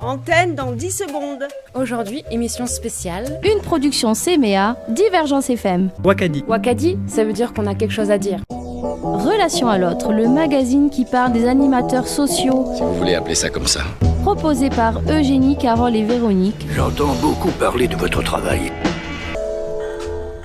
Antenne dans 10 secondes. Aujourd'hui, émission spéciale. Une production CMEA, Divergence FM. Wakadi. Wakadi, ça veut dire qu'on a quelque chose à dire. Relation à l'autre, le magazine qui parle des animateurs sociaux. Si vous voulez appeler ça comme ça. Proposé par Eugénie, Carole et Véronique. J'entends beaucoup parler de votre travail.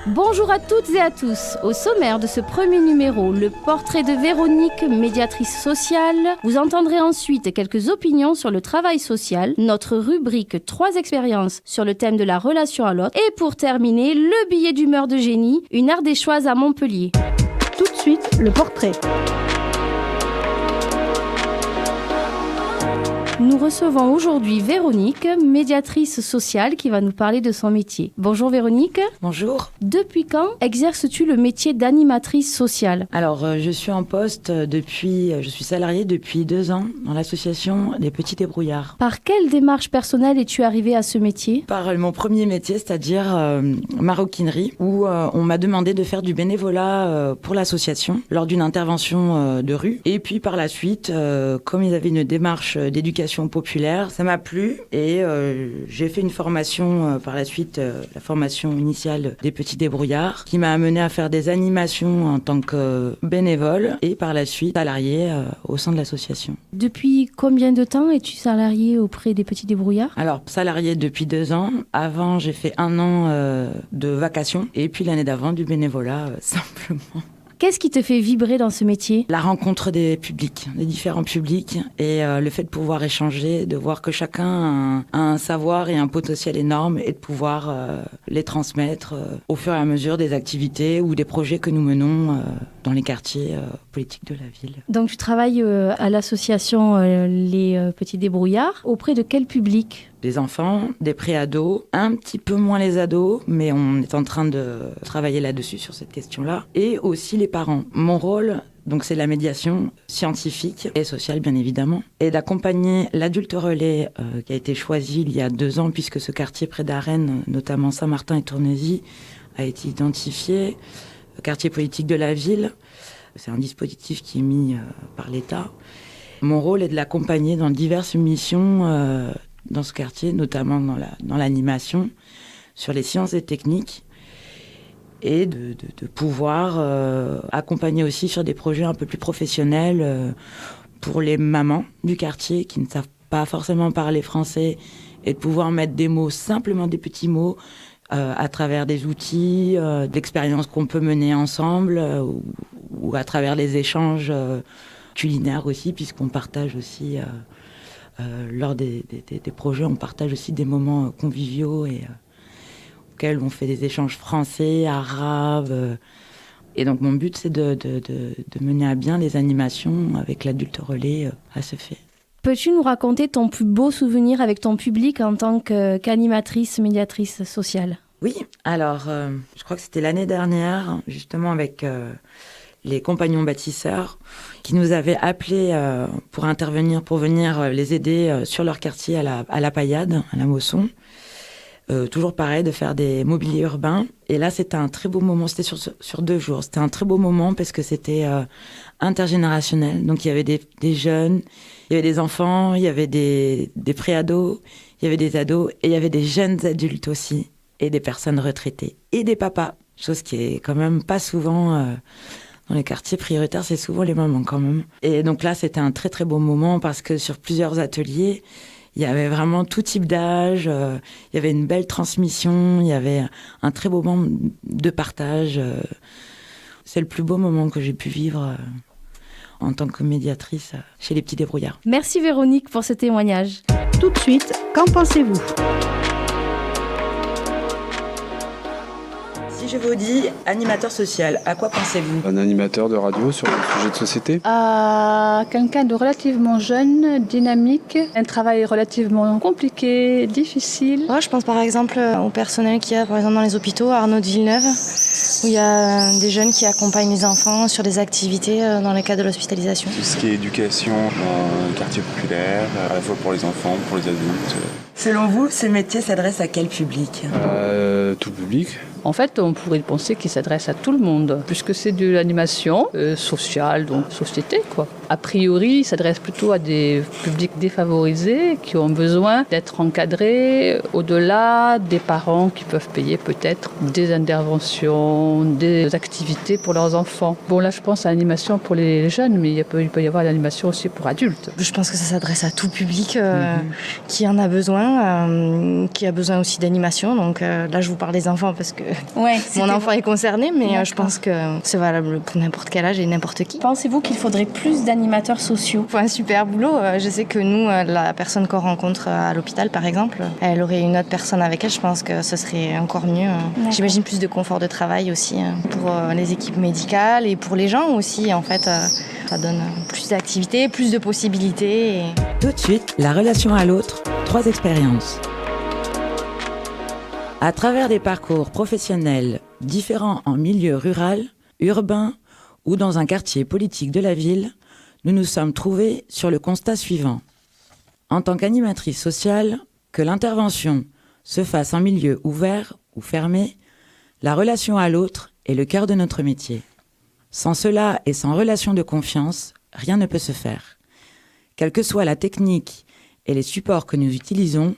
Bonjour à toutes et à tous. Au sommaire de ce premier numéro, le portrait de Véronique, médiatrice sociale. Vous entendrez ensuite quelques opinions sur le travail social, notre rubrique 3 expériences sur le thème de la relation à l'autre. Et pour terminer, le billet d'humeur d'Eugénie, une ardéchoise à Montpellier. Tout de suite, le portrait. Nous recevons aujourd'hui Véronique, médiatrice sociale, qui va nous parler de son métier. Bonjour Véronique. Bonjour. Depuis quand exerces-tu le métier d'animatrice sociale ? Alors, je suis en poste je suis salariée depuis 2 ans dans l'association des Petits Débrouillards. Par quelle démarche personnelle es-tu arrivée à ce métier ? Par mon premier métier, c'est-à-dire maroquinerie, où on m'a demandé de faire du bénévolat pour l'association lors d'une intervention de rue. Et puis par la suite, comme ils avaient une démarche d'éducation populaire, ça m'a plu et j'ai fait une formation par la suite, la formation initiale des Petits Débrouillards, qui m'a amené à faire des animations en tant que bénévole et par la suite salariée au sein de l'association. Depuis combien de temps es-tu salariée auprès des Petits Débrouillards ? Alors, salariée depuis 2 ans. Avant, j'ai fait 1 an de vacations et puis l'année d'avant du bénévolat, simplement. Qu'est-ce qui te fait vibrer dans ce métier ? La rencontre des publics, des différents publics et le fait de pouvoir échanger, de voir que chacun a un savoir et un potentiel énorme et de pouvoir les transmettre au fur et à mesure des activités ou des projets que nous menons dans les quartiers politiques de la ville. Donc tu travailles à l'association Les Petits Débrouillards. Auprès de quel public ? Des enfants, des pré-ados, un petit peu moins les ados, mais on est en train de travailler là-dessus sur cette question-là. Et aussi les parents. Mon rôle, donc, c'est la médiation scientifique et sociale, bien évidemment, et d'accompagner l'adulte relais qui a été choisi il y a 2 ans, puisque ce quartier près d'Arène, notamment Saint-Martin et Tournesy, a été identifié, quartier politique de la ville. C'est un dispositif qui est mis par l'État. Mon rôle est de l'accompagner dans diverses missions dans ce quartier, notamment dans l'animation, sur les sciences et techniques, et de pouvoir accompagner aussi sur des projets un peu plus professionnels pour les mamans du quartier qui ne savent pas forcément parler français, et de pouvoir mettre des mots, simplement des petits mots, à travers des outils, d'expériences qu'on peut mener ensemble, ou à travers les échanges culinaires aussi, puisqu'on partage aussi... lors des projets, on partage aussi des moments conviviaux et auxquels on fait des échanges français, arabes. Et donc mon but, c'est de mener à bien les animations avec l'adulte relais à ce fait. Peux-tu nous raconter ton plus beau souvenir avec ton public en tant qu'animatrice, médiatrice sociale ? Oui, alors je crois que c'était l'année dernière, justement avec... les compagnons bâtisseurs qui nous avaient appelés pour intervenir, pour venir les aider sur leur quartier à la Paillade, à la Mosson. Toujours pareil, de faire des mobiliers urbains. Et là, c'était un très beau moment. C'était sur 2 jours. C'était un très beau moment parce que c'était intergénérationnel. Donc, il y avait des jeunes, il y avait des enfants, il y avait des pré-ados, il y avait des ados et il y avait des jeunes adultes aussi et des personnes retraitées et des papas. Chose qui est quand même pas souvent... Dans les quartiers prioritaires, c'est souvent les mamans quand même. Et donc là, c'était un très très beau moment parce que sur plusieurs ateliers, il y avait vraiment tout type d'âge, il y avait une belle transmission, il y avait un très beau moment de partage. C'est le plus beau moment que j'ai pu vivre en tant que médiatrice chez les Petits Débrouillards. Merci Véronique pour ce témoignage. Tout de suite, qu'en pensez-vous ? Si je vous dis animateur social, à quoi pensez-vous ? Un animateur de radio sur un sujet de société ? À quelqu'un de relativement jeune, dynamique, un travail relativement compliqué, difficile. Moi, je pense par exemple au personnel qu'il y a par exemple dans les hôpitaux, à Arnaud de Villeneuve, où il y a des jeunes qui accompagnent les enfants sur des activités dans le cadre de l'hospitalisation. Tout ce qui est éducation dans un quartier populaire, à la fois pour les enfants, pour les adultes. Selon vous, ce métier s'adresse à quel public ? Tout public. En fait, on pourrait penser qu'il s'adresse à tout le monde, puisque c'est de l'animation sociale, donc société, quoi. A priori, il s'adresse plutôt à des publics défavorisés qui ont besoin d'être encadrés, au-delà des parents qui peuvent payer peut-être des interventions, des activités pour leurs enfants. Bon, là, je pense à l'animation pour les jeunes, mais il peut y avoir l'animation aussi pour adultes. Je pense que ça s'adresse à tout public qui en a besoin, qui a besoin aussi d'animation. Donc là, je vous parle des enfants parce que mon enfant est concerné, mais je pense que c'est valable pour n'importe quel âge et n'importe qui. Pensez-vous qu'il faudrait plus d'animateurs sociaux? Faut un super boulot. Je sais que nous, la personne qu'on rencontre à l'hôpital, par exemple, elle aurait une autre personne avec elle. Je pense que ce serait encore mieux. J'imagine plus de confort de travail aussi pour les équipes médicales et pour les gens aussi. En fait, ça donne plus d'activités, plus de possibilités. Tout de suite, la relation à l'autre, 3 expériences. À travers des parcours professionnels différents en milieu rural, urbain ou dans un quartier politique de la ville, nous nous sommes trouvés sur le constat suivant. En tant qu'animatrice sociale, que l'intervention se fasse en milieu ouvert ou fermé, la relation à l'autre est le cœur de notre métier. Sans cela et sans relation de confiance, rien ne peut se faire. Quelle que soit la technique et les supports que nous utilisons,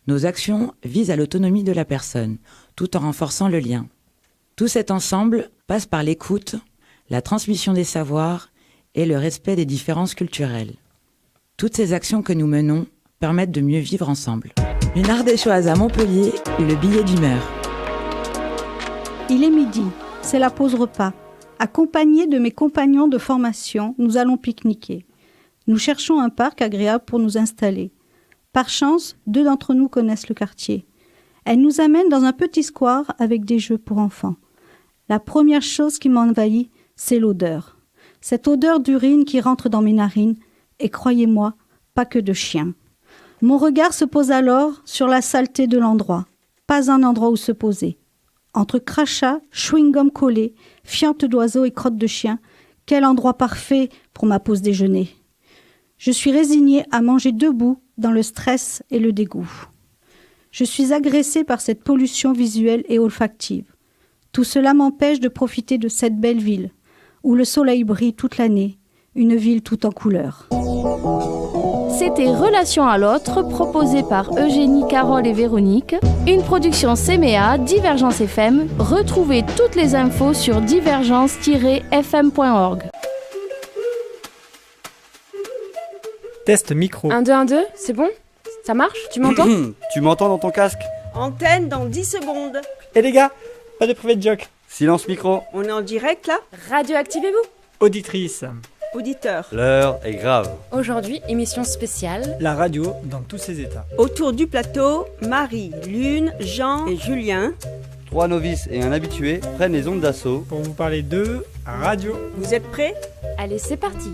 nos actions visent à l'autonomie de la personne, tout en renforçant le lien. Tout cet ensemble passe par l'écoute, la transmission des savoirs et le respect des différences culturelles. Toutes ces actions que nous menons permettent de mieux vivre ensemble. Une ardéchoise à Montpellier, le billet d'humeur. Il est midi, c'est la pause repas. Accompagnés de mes compagnons de formation, nous allons pique-niquer. Nous cherchons un parc agréable pour nous installer. Par chance, 2 d'entre nous connaissent le quartier. Elles nous amènent dans un petit square avec des jeux pour enfants. La première chose qui m'envahit, c'est l'odeur. Cette odeur d'urine qui rentre dans mes narines, et croyez-moi, pas que de chien. Mon regard se pose alors sur la saleté de l'endroit. Pas un endroit où se poser. Entre crachats, chewing-gum collé, fientes d'oiseaux et crottes de chien, quel endroit parfait pour ma pause déjeuner. Je suis résignée à manger debout dans le stress et le dégoût. Je suis agressée par cette pollution visuelle et olfactive. Tout cela m'empêche de profiter de cette belle ville, où le soleil brille toute l'année, une ville toute en couleurs. C'était Relation à l'autre, proposé par Eugénie, Carole et Véronique. Une production CMEA, Divergence FM. Retrouvez toutes les infos sur divergence-fm.org. Test micro. 1, 2, 1, 2, c'est bon? Ça marche? Tu m'entends? Tu m'entends dans ton casque? Antenne dans 10 secondes. Et les gars, pas de private joke. Silence micro. On est en direct là? Radioactivez-vous! Auditrice. Auditeur. L'heure est grave. Aujourd'hui, émission spéciale. La radio dans tous ses états. Autour du plateau, Marie, Lune, Jean et Julien. 3 novices et un habitué prennent les ondes d'assaut Pour vous parler de radio. Vous êtes prêts? Allez, c'est parti!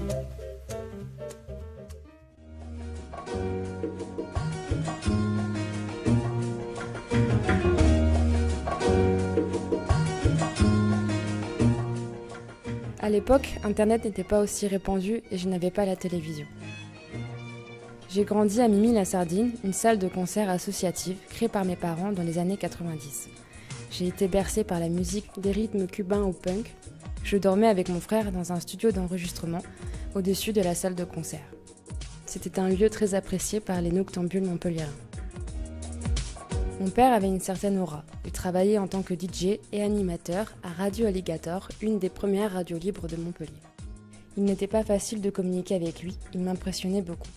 À l'époque, Internet n'était pas aussi répandu et je n'avais pas la télévision. J'ai grandi à Mimi-la-Sardine, une salle de concert associative créée par mes parents dans les années 90. J'ai été bercée par la musique, des rythmes cubains ou punk. Je dormais avec mon frère dans un studio d'enregistrement au-dessus de la salle de concert. C'était un lieu très apprécié par les noctambules montpelliérains. Mon père avait une certaine aura. Il travaillait en tant que DJ et animateur à Radio Alligator, une des premières radios libres de Montpellier. Il n'était pas facile de communiquer avec lui, il m'impressionnait beaucoup.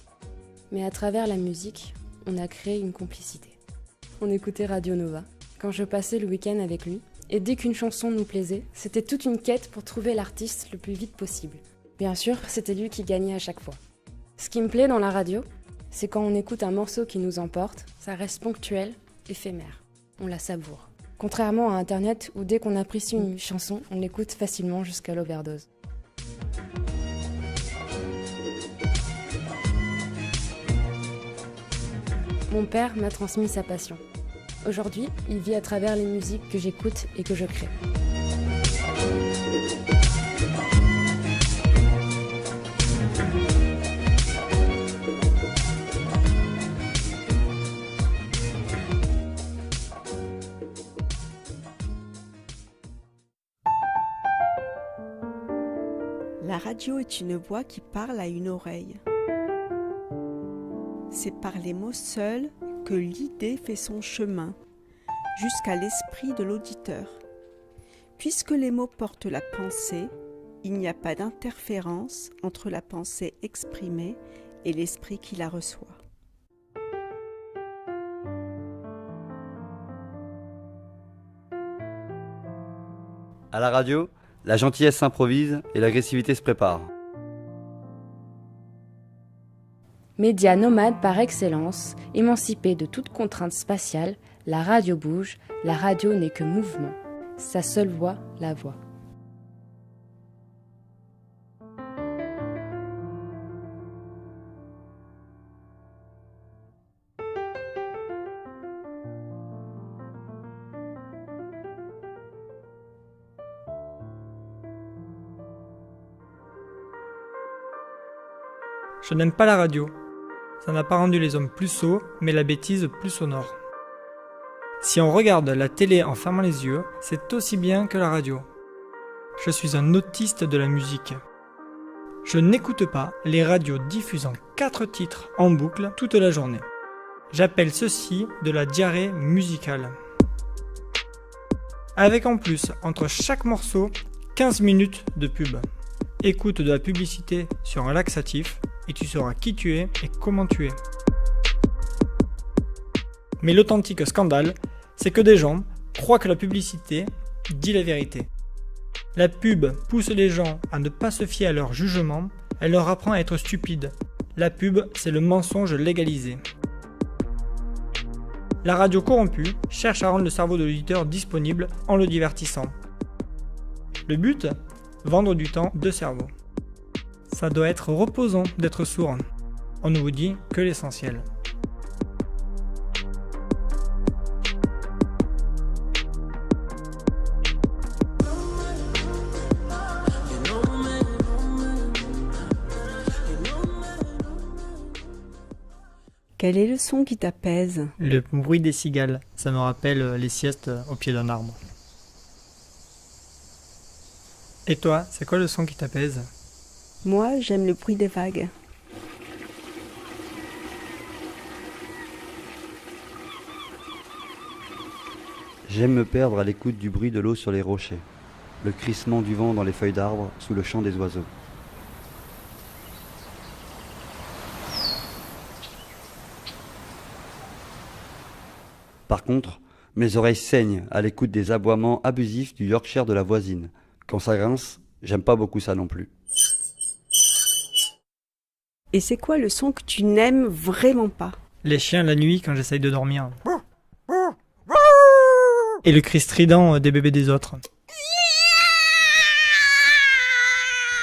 Mais à travers la musique, on a créé une complicité. On écoutait Radio Nova, quand je passais le week-end avec lui, et dès qu'une chanson nous plaisait, c'était toute une quête pour trouver l'artiste le plus vite possible. Bien sûr, c'était lui qui gagnait à chaque fois. Ce qui me plaît dans la radio, c'est quand on écoute un morceau qui nous emporte, ça reste ponctuel, éphémère. On la savoure. Contrairement à Internet où dès qu'on apprécie une chanson, on l'écoute facilement jusqu'à l'overdose. Mon père m'a transmis sa passion. Aujourd'hui, il vit à travers les musiques que j'écoute et que je crée. La radio est une voix qui parle à une oreille. C'est par les mots seuls que l'idée fait son chemin, jusqu'à l'esprit de l'auditeur. Puisque les mots portent la pensée, il n'y a pas d'interférence entre la pensée exprimée et l'esprit qui la reçoit. À la radio, la gentillesse s'improvise et l'agressivité se prépare. Média nomade par excellence, émancipée de toute contrainte spatiale, la radio bouge, la radio n'est que mouvement. Sa seule voix, la voix. Je n'aime pas la radio. Ça n'a pas rendu les hommes plus sots, mais la bêtise plus sonore. Si on regarde la télé en fermant les yeux, c'est aussi bien que la radio. Je suis un autiste de la musique. Je n'écoute pas les radios diffusant 4 titres en boucle toute la journée. J'appelle ceci de la diarrhée musicale. Avec en plus, entre chaque morceau, 15 minutes de pub. Écoute de la publicité sur un laxatif et tu sauras qui tu es et comment tu es. Mais l'authentique scandale, c'est que des gens croient que la publicité dit la vérité. La pub pousse les gens à ne pas se fier à leur jugement, elle leur apprend à être stupides. La pub, c'est le mensonge légalisé. La radio corrompue cherche à rendre le cerveau de l'auditeur disponible en le divertissant. Le but ? Vendre du temps de cerveau. Ça doit être reposant d'être sourd. On ne vous dit que l'essentiel. Quel est le son qui t'apaise ? Le bruit des cigales, ça me rappelle les siestes au pied d'un arbre. Et toi, c'est quoi le son qui t'apaise ? Moi, j'aime le bruit des vagues. J'aime me perdre à l'écoute du bruit de l'eau sur les rochers, le crissement du vent dans les feuilles d'arbres sous le chant des oiseaux. Par contre, mes oreilles saignent à l'écoute des aboiements abusifs du Yorkshire de la voisine. Quand ça grince, j'aime pas beaucoup ça non plus. Et c'est quoi le son que tu n'aimes vraiment pas ? Les chiens la nuit quand j'essaye de dormir. Et le cri strident des bébés des autres.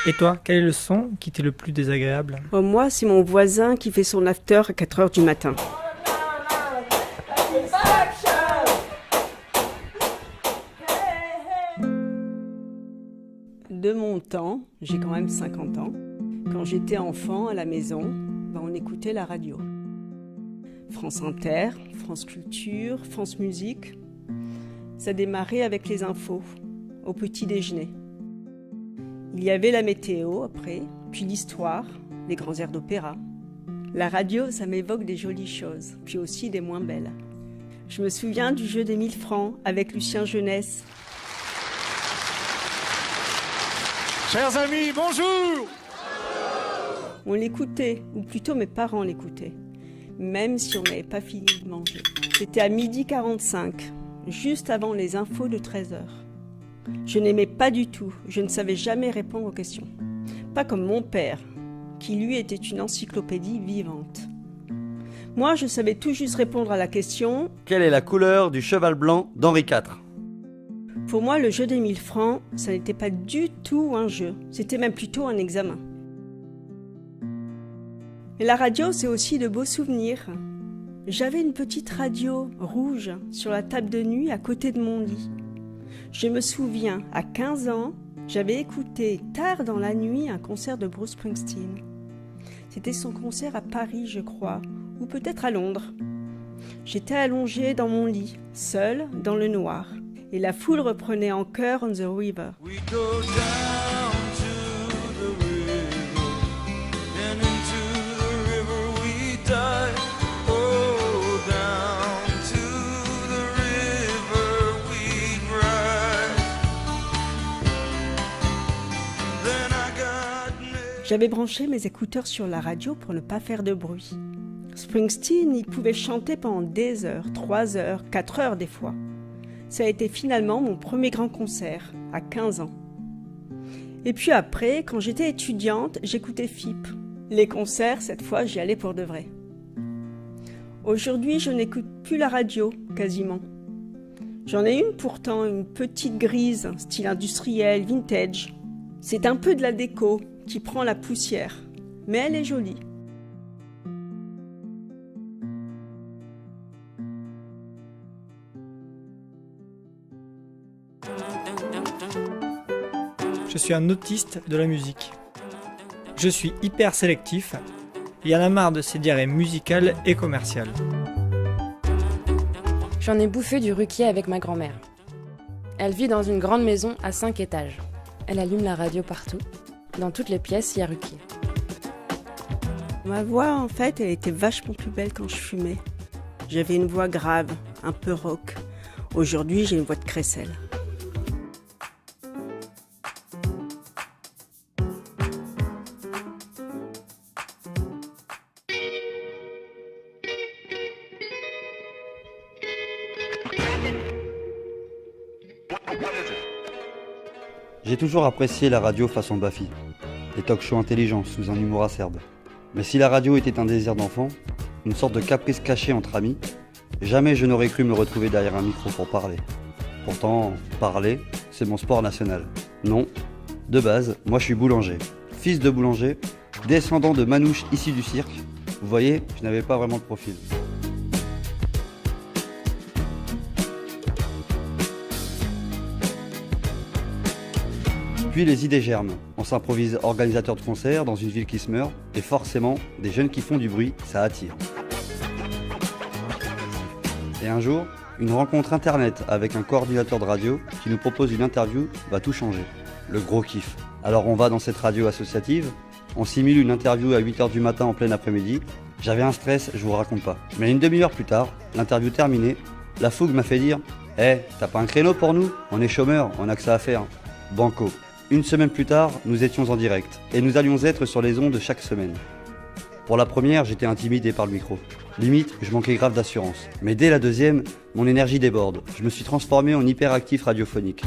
Et toi, quel est le son qui t'est le plus désagréable ? Moi, c'est mon voisin qui fait son after à 4h du matin. De mon temps, j'ai quand même 50 ans, quand j'étais enfant à la maison, on écoutait la radio. France Inter, France Culture, France Musique. Ça démarrait avec les infos, au petit déjeuner. Il y avait la météo après, puis l'histoire, les grands airs d'opéra. La radio, ça m'évoque des jolies choses, puis aussi des moins belles. Je me souviens du jeu des 1000 francs avec Lucien Jeunesse. Chers amis, bonjour! On l'écoutait, ou plutôt mes parents l'écoutaient, même si on n'avait pas fini de manger. C'était à 12h45, juste avant les infos de 13h. Je n'aimais pas du tout, je ne savais jamais répondre aux questions. Pas comme mon père, qui lui était une encyclopédie vivante. Moi, je savais tout juste répondre à la question « Quelle est la couleur du cheval blanc d'Henri IV ?» Pour moi, le jeu des 1000 francs, ça n'était pas du tout un jeu, c'était même plutôt un examen. Et la radio, c'est aussi de beaux souvenirs. J'avais une petite radio rouge sur la table de nuit à côté de mon lit. Je me souviens, à 15 ans, j'avais écouté tard dans la nuit un concert de Bruce Springsteen. C'était son concert à Paris, je crois, ou peut-être à Londres. J'étais allongée dans mon lit, seule, dans le noir. Et la foule reprenait en chœur On the River. We go down to the J'avais branché mes écouteurs sur la radio pour ne pas faire de bruit. Springsteen, il pouvait chanter pendant des heures, 3 heures, 4 heures des fois. Ça a été finalement mon premier grand concert, à 15 ans. Et puis après, quand j'étais étudiante, j'écoutais FIP. Les concerts, cette fois, j'y allais pour de vrai. Aujourd'hui, je n'écoute plus la radio, quasiment. J'en ai une pourtant, une petite grise, style industriel, vintage. C'est un peu de la déco qui prend la poussière, mais elle est jolie. Je suis un autiste de la musique. Je suis hyper sélectif. Il y en a marre de ces diarrhées musicales et commerciales. J'en ai bouffé du Ruquier avec ma grand-mère. Elle vit dans une grande maison à 5 étages. Elle allume la radio partout. Dans toutes les pièces, il y a Ruquier. Ma voix, en fait, elle était vachement plus belle quand je fumais. J'avais une voix grave, un peu rock. Aujourd'hui, j'ai une voix de crécelle. J'ai toujours apprécié la radio façon Baffy, les talk-shows intelligents sous un humour acerbe. Mais si la radio était un désir d'enfant, une sorte de caprice caché entre amis, jamais je n'aurais cru me retrouver derrière un micro pour parler. Pourtant, parler, c'est mon sport national. Non, de base, moi je suis boulanger. Fils de boulanger, descendant de manouches issus du cirque. Vous voyez, je n'avais pas vraiment de profil. Puis les idées germent. On s'improvise organisateur de concert dans une ville qui se meurt, et forcément, des jeunes qui font du bruit, ça attire. Et un jour, une rencontre internet avec un coordinateur de radio qui nous propose une interview va tout changer. Le gros kiff. Alors on va dans cette radio associative, on simule une interview à 8h du matin en plein après-midi. J'avais un stress, je vous raconte pas. Mais une demi-heure plus tard, l'interview terminée, la fougue m'a fait dire « t'as pas un créneau pour nous? On est chômeurs, on a que ça à faire. » Banco. Une semaine plus tard, nous étions en direct, et nous allions être sur les ondes chaque semaine. Pour la première, j'étais intimidé par le micro. Limite, je manquais grave d'assurance. Mais dès la deuxième, mon énergie déborde. Je me suis transformé en hyperactif radiophonique.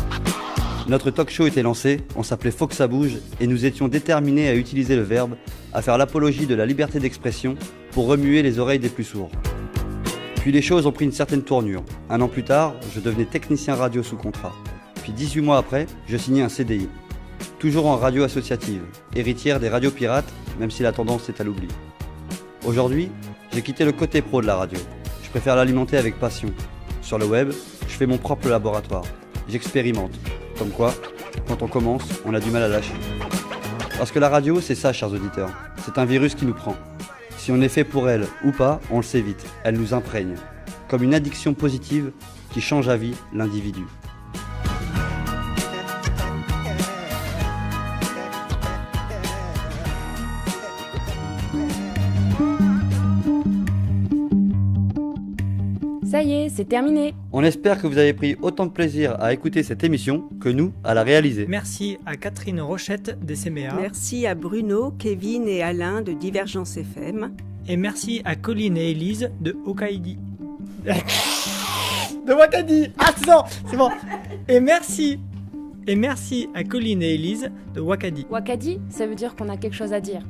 Notre talk show était lancé, on s'appelait Faut que ça bouge, et nous étions déterminés à utiliser le verbe, à faire l'apologie de la liberté d'expression pour remuer les oreilles des plus sourds. Puis les choses ont pris une certaine tournure. 1 an plus tard, je devenais technicien radio sous contrat. Puis 18 mois après, je signais un CDI. Toujours en radio associative, héritière des radios pirates, même si la tendance est à l'oubli. Aujourd'hui, j'ai quitté le côté pro de la radio. Je préfère l'alimenter avec passion. Sur le web, je fais mon propre laboratoire. J'expérimente. Comme quoi, quand on commence, on a du mal à lâcher. Parce que la radio, c'est ça, chers auditeurs. C'est un virus qui nous prend. Si on est fait pour elle ou pas, on le sait vite. Elle nous imprègne. Comme une addiction positive qui change à vie l'individu. Ça y est, c'est terminé. On espère que vous avez pris autant de plaisir à écouter cette émission que nous à la réaliser. Merci à Catherine Rochette des CMA. Merci à Bruno, Kevin et Alain de Divergence FM. Et merci à Colline et Élise de Hokkaido. De Wakadi. Ah, c'est bon. Et merci à Colline et Élise de Wakadi. Wakadi, ça veut dire qu'on a quelque chose à dire.